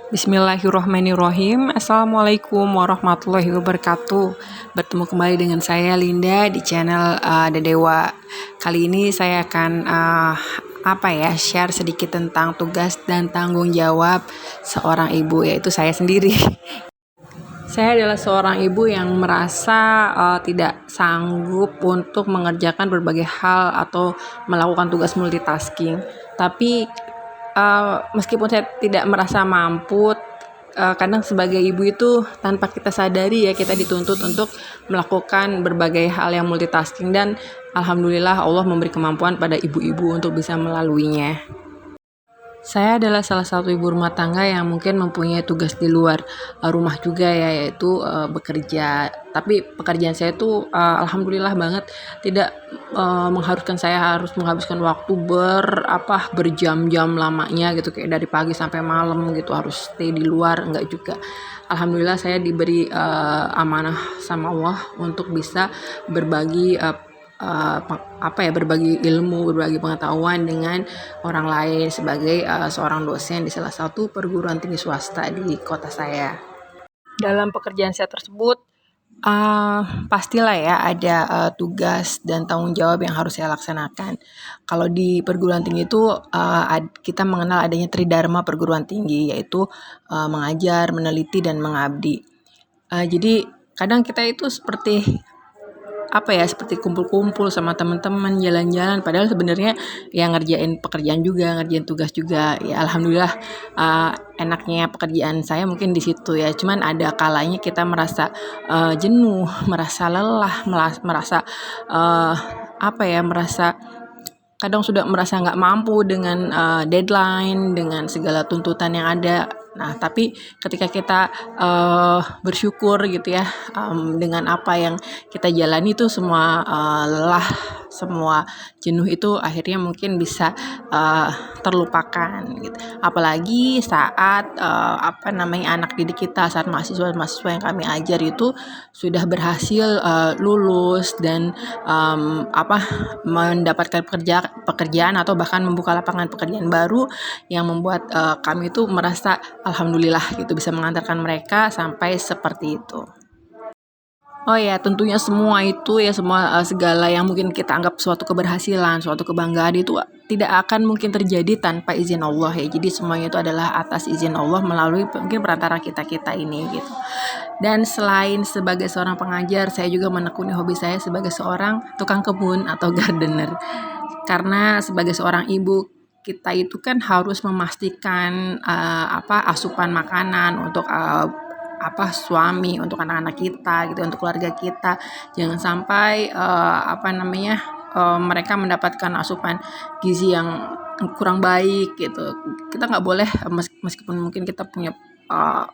Bismillahirrahmanirrahim. Assalamualaikum warahmatullahi wabarakatuh. Bertemu kembali dengan saya Linda di channel Dedewa. Kali ini saya akan share sedikit tentang tugas dan tanggung jawab seorang ibu, yaitu saya sendiri. Saya adalah seorang ibu yang merasa tidak sanggup untuk mengerjakan berbagai hal atau melakukan tugas multitasking. Tapi meskipun saya tidak merasa mampu, kadang sebagai ibu itu tanpa kita sadari ya kita dituntut untuk melakukan berbagai hal yang multitasking, dan alhamdulillah Allah memberi kemampuan pada ibu-ibu untuk bisa melaluinya. Saya adalah salah satu ibu rumah tangga yang mungkin mempunyai tugas di luar rumah juga ya, yaitu bekerja. Tapi pekerjaan saya itu alhamdulillah banget tidak mengharuskan saya harus menghabiskan waktu berjam-jam lamanya gitu, kayak dari pagi sampai malam gitu harus stay di luar, enggak juga. Alhamdulillah saya diberi amanah sama Allah untuk bisa berbagi berbagi ilmu, berbagi pengetahuan dengan orang lain sebagai seorang dosen di salah satu perguruan tinggi swasta di kota saya. Dalam pekerjaan saya tersebut pastilah ya ada tugas dan tanggung jawab yang harus saya laksanakan. Kalau di perguruan tinggi itu kita mengenal adanya tridharma perguruan tinggi, yaitu mengajar, meneliti, dan mengabdi. Jadi kadang kita itu seperti seperti kumpul-kumpul sama teman-teman, jalan-jalan, padahal sebenarnya ya ngerjain pekerjaan juga, ngerjain tugas juga. Ya alhamdulillah enaknya pekerjaan saya mungkin di situ ya. Cuman ada kalanya kita merasa jenuh, merasa lelah, merasa merasa kadang sudah merasa nggak mampu dengan deadline, dengan segala tuntutan yang ada. Nah, tapi ketika kita bersyukur gitu ya, dengan apa yang kita jalani itu, semua lelah, semua jenuh itu akhirnya mungkin bisa terlupakan gitu. Apalagi saat anak didik kita, saat mahasiswa yang kami ajar itu sudah berhasil lulus dan mendapatkan pekerjaan atau bahkan membuka lapangan pekerjaan baru yang membuat kami itu merasa alhamdulillah gitu bisa mengantarkan mereka sampai seperti itu. Oh ya, tentunya semua itu ya, segala yang mungkin kita anggap suatu keberhasilan, suatu kebanggaan itu tidak akan mungkin terjadi tanpa izin Allah ya. Jadi semuanya itu adalah atas izin Allah melalui mungkin perantara kita ini gitu. Dan selain sebagai seorang pengajar, saya juga menekuni hobi saya sebagai seorang tukang kebun atau gardener. Karena sebagai seorang ibu, kita itu kan harus memastikan asupan makanan untuk suami, untuk anak-anak kita gitu, untuk keluarga kita. Jangan sampai mereka mendapatkan asupan gizi yang kurang baik gitu. Kita nggak boleh, meskipun mungkin kita punya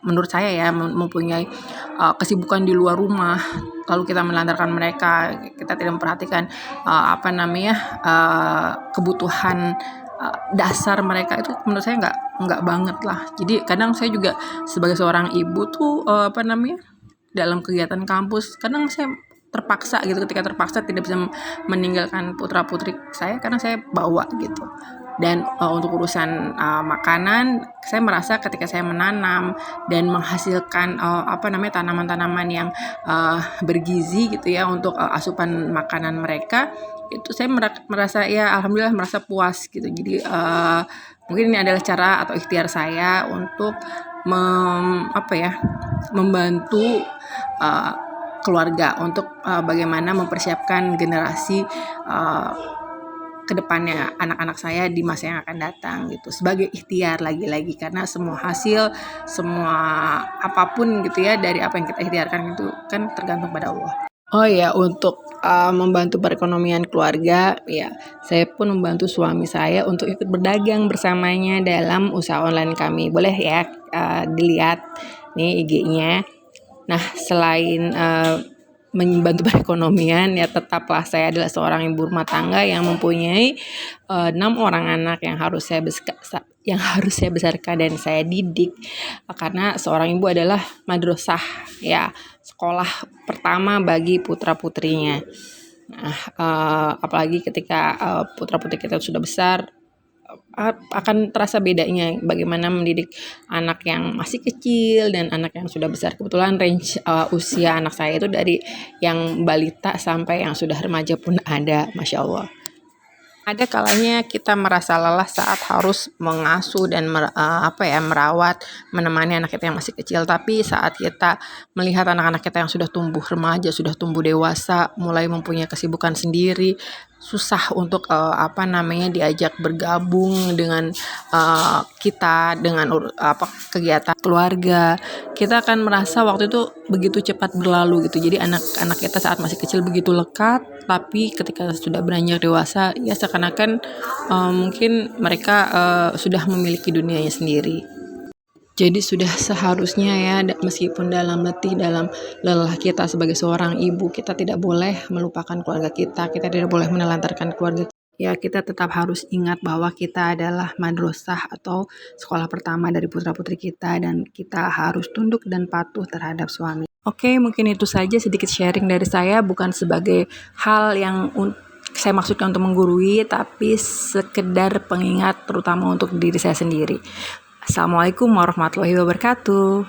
menurut saya ya mempunyai kesibukan di luar rumah, lalu kita melantarkan mereka, kita tidak memperhatikan kebutuhan dasar mereka, itu menurut saya nggak banget lah. Jadi kadang saya juga sebagai seorang ibu tuh dalam kegiatan kampus kadang saya terpaksa gitu, ketika terpaksa tidak bisa meninggalkan putra putri saya karena saya bawa gitu. Dan untuk urusan makanan, saya merasa ketika saya menanam dan menghasilkan tanaman-tanaman yang bergizi gitu ya untuk asupan makanan mereka, itu saya merasa ya alhamdulillah merasa puas gitu. Jadi mungkin ini adalah cara atau ikhtiar saya untuk membantu keluarga untuk bagaimana mempersiapkan generasi kedepannya anak-anak saya di masa yang akan datang gitu, sebagai ikhtiar lagi-lagi, karena semua hasil, semua apapun gitu ya dari apa yang kita ikhtiarkan itu kan tergantung pada Allah. Oh ya, untuk membantu perekonomian keluarga ya, saya pun membantu suami saya untuk ikut berdagang bersamanya dalam usaha online kami. Boleh ya dilihat nih IG-nya. Nah, selain membantu perekonomian ya, tetaplah saya adalah seorang ibu rumah tangga yang mempunyai 6 orang anak yang harus saya besarkan dan saya didik, karena seorang ibu adalah madrasah ya, sekolah pertama bagi putra putrinya. Nah, apalagi ketika putra putri kita sudah besar, akan terasa bedanya bagaimana mendidik anak yang masih kecil dan anak yang sudah besar. Kebetulan range usia anak saya itu dari yang balita sampai yang sudah remaja pun ada, Masya Allah. Ada kalanya kita merasa lelah saat harus mengasuh dan merawat, menemani anak kita yang masih kecil. Tapi saat kita melihat anak-anak kita yang sudah tumbuh remaja, sudah tumbuh dewasa, mulai mempunyai kesibukan sendiri, susah untuk diajak bergabung dengan kita dengan kegiatan keluarga. Kita akan merasa waktu itu begitu cepat berlalu gitu. Jadi anak-anak kita saat masih kecil begitu lekat, tapi ketika sudah beranjak dewasa ya seakan-akan mungkin mereka sudah memiliki dunianya sendiri. Jadi sudah seharusnya ya, meskipun dalam letih, dalam lelah kita sebagai seorang ibu, kita tidak boleh melupakan keluarga kita tidak boleh menelantarkan keluarga. Ya, kita tetap harus ingat bahwa kita adalah madrasah atau sekolah pertama dari putra-putri kita dan kita harus tunduk dan patuh terhadap suami. Oke, mungkin itu saja sedikit sharing dari saya, bukan sebagai hal yang saya maksudkan untuk menggurui, tapi sekedar pengingat terutama untuk diri saya sendiri. Assalamualaikum warahmatullahi wabarakatuh.